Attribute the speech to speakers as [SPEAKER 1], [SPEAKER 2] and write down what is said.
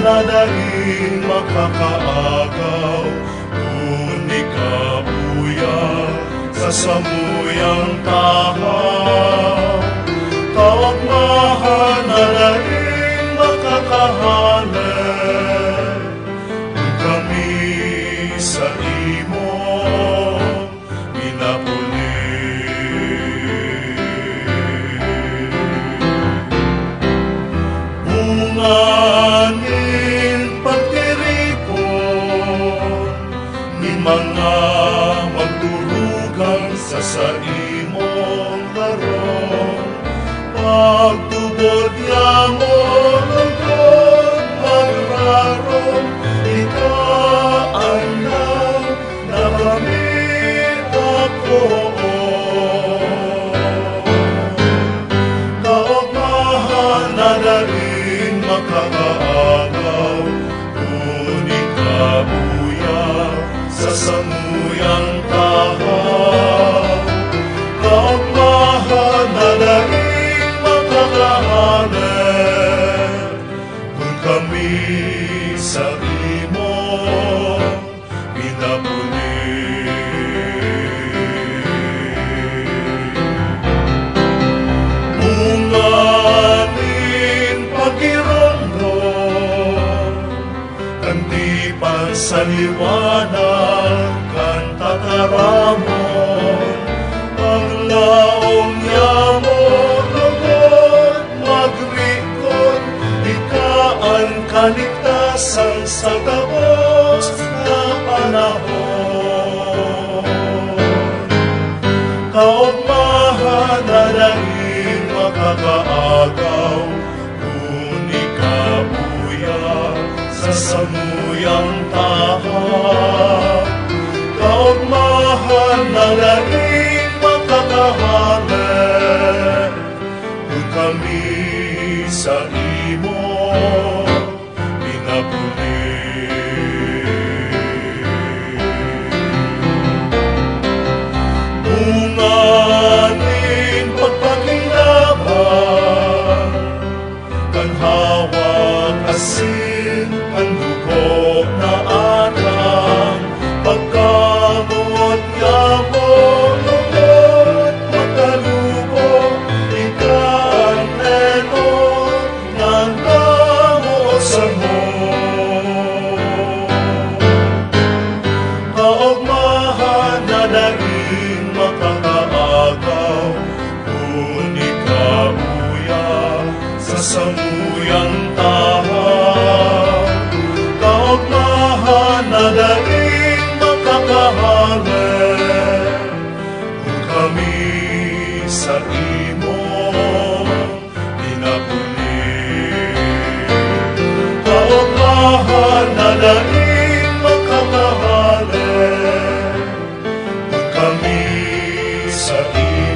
[SPEAKER 1] madaling makakaagaw, kung ikabuya sa samuyang tahaw. Kaugmahan madaling makakahalay, kung kami sa imo minapuli. Bungangin pagtiripon ni mga magturugang sa imong laron. Pagtubod yamo lungkot magraron, ikaan lang na kami ako. Kaugmahan na daling makakaagaw, kung ikabuya sa samuyang tahaw. Kaugmahan na daling makakahanap, kung kami sa imo pinapuli. Bunganin pagirondo, kanti pansaliwanag, kan tataramon, paglaong yamo lugod magrikod, ikaan kaligtasan sa tapos na panahon. Kaugmahan na daling makakaagaw, kung ikabuya sa samuyang tahaw. Kaugmahan na daling makakahanap, kung kami sa imo pinapuli. Bunganin pagpakinaban, kan hawak asin, kan dugo na atang, pagkamot yamo lungkot makalubo, ikaan enon ng damo sa mo. Kaugmahan na daling makakaagaw, kung ikabuya sa samuyang tahaw. Kaugmahan na daling makakahanap, kung kami sa imo pinapuli. Kaugmahan na daling makakahanap, kung kami sa imo